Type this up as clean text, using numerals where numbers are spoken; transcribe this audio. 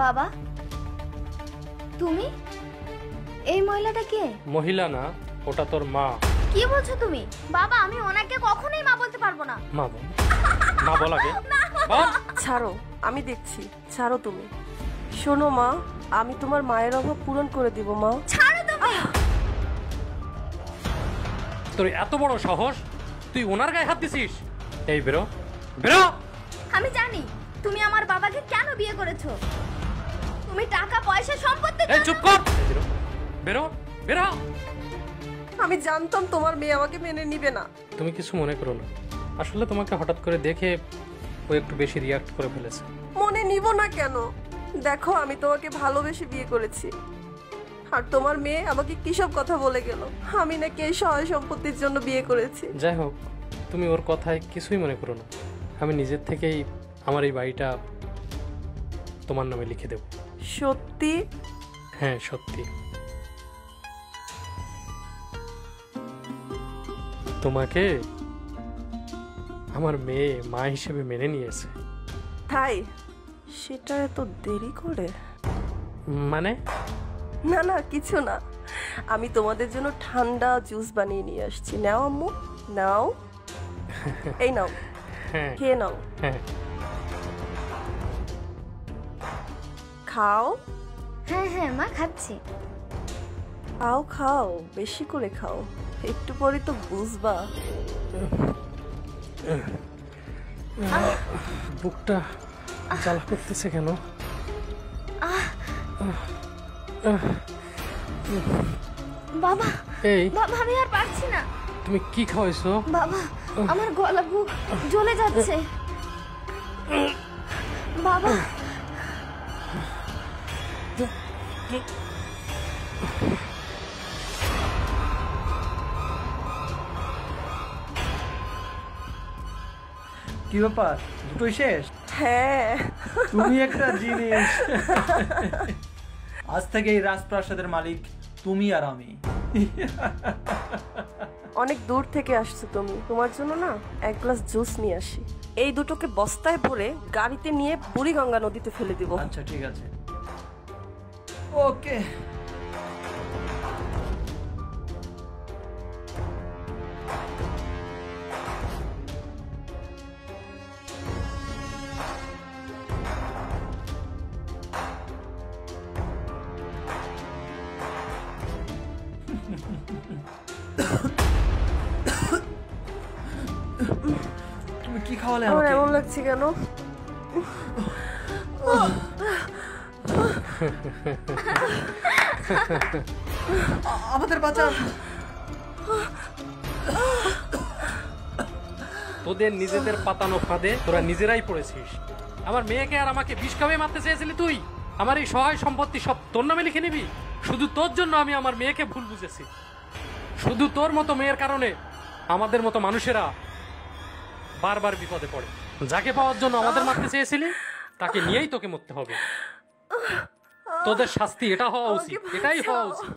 বাবা, তুমি? এই মহিলাটা কে? মহিলা না, ওটা তোর মা। কি বলছো তুমি? বাবা, আমি ওনাকে কখনোই মা বলতে পারবো না। মা বল, মা বল আগে। বল। ছাড়ো, আমি দেখছি। ছাড়ো তুমি। শোনো মা, আমি তোমার মায়ের অভাব পূরণ করে দিব মা। ছাড়ো তুমি। তোর এত বড় সাহস, তুই ওনার গায়ে হাত দিছিস? এই বেরো, বেরো। আমি জানি তুমি আমার বাবাকে কেন বিয়ে করেছো। তুমি টাকা পয়সা সম্পত্তি। এই চুপ কর। বেরো, বেরো, বেরো। আমি জানতাম তোমার মেয়ে আমাকে মেনে নিবে না। তুমি কিছু মনে করো না, আসলে তোমাকে হঠাৎ করে দেখে ও একটু বেশি রিয়াক্ট করে ফেলেছে। মনে নিব না কেন? দেখো, আমি তোমাকে ভালোবেসে বিয়ে করেছি, আর তোমার মেয়ে আমাকে কিসব কথা বলে গেল আমি নাকি এই সহায় সম্পত্তির জন্য বিয়ে করেছি। যাই হোক, তুমি ওর কথায় কিছুই মনে করো না। আমি নিজের থেকেই আমার এই বাড়িটা তোমার নামে লিখে দেব। সত্যি? হ্যাঁ, সত্যি। তোমাকে আমার মেয়ে মা হিসেবে মেনে নিয়েছে। তাই? সেটা এত দেরি করে? মানে? না না, কিছু না। আমি তোমাদের জন্য ঠান্ডা জুস বানিয়ে নিয়ে আসছি। নাও আম্মু, নাও। এই নাও, হ্যাঁ, খেয়ে নাও। হ্যাঁ। খাও। হ্যাঁ হ্যাঁ মা, খাচ্ছি। খাও খাও, বেশি করে খাও, একটু পরে তো বুঝবা। বুকটা জ্বালা করতেছে কেন? বাবা, এই বাবা, আমি আর পারছি না। তুমি কি খাওয়াইছো? বাবা, আমার গলা বুক জ্বলে যাচ্ছে। বাবা, কি ব্যাপার, দুটোই শেষ? হ্যাঁ। তুমি একটা জিনিস। আজ থেকে এই রাজপ্রাসাদের মালিক তুমি আর আমি। অনেক দূর থেকে আসছো তুমি, তোমার জন্য না এক গ্লাস জুস নিয়ে আসি। এই দুটোকে বস্তায় ভরে গাড়িতে নিয়ে বুড়িগঙ্গা নদীতে ফেলে দিব। আচ্ছা ঠিক আছে, ওকে। তুমি কি খাওয়ালে আমার আমাকে? এমন লাগছে কেন? আমাদের বাঁচান। তোদের নিজেদের পাতানো ফাঁদে তোরা নিজেরাই পড়েছিস। আমার মেয়েকে আর আমাকে বিষ খাবে মারতে চেয়েছিলি তুই। আমার এই সহায় সম্পত্তি সব তোর নামে লিখে নিবি? শুধু তোর জন্য আমি আমার মেয়েকে ভুল বুঝেছি। শুধু তোর মতো মেয়ের কারণে আমাদের মতো মানুষেরা বারবার বিপদে পড়ে। যাকে পাওয়ার জন্য আমাদের মারতে চেয়েছিলি, তাকে নিয়েই তোকে মরতে হবে। তোদের শাস্তি এটা হওয়া উচিত, এটাই হওয়া উচিত।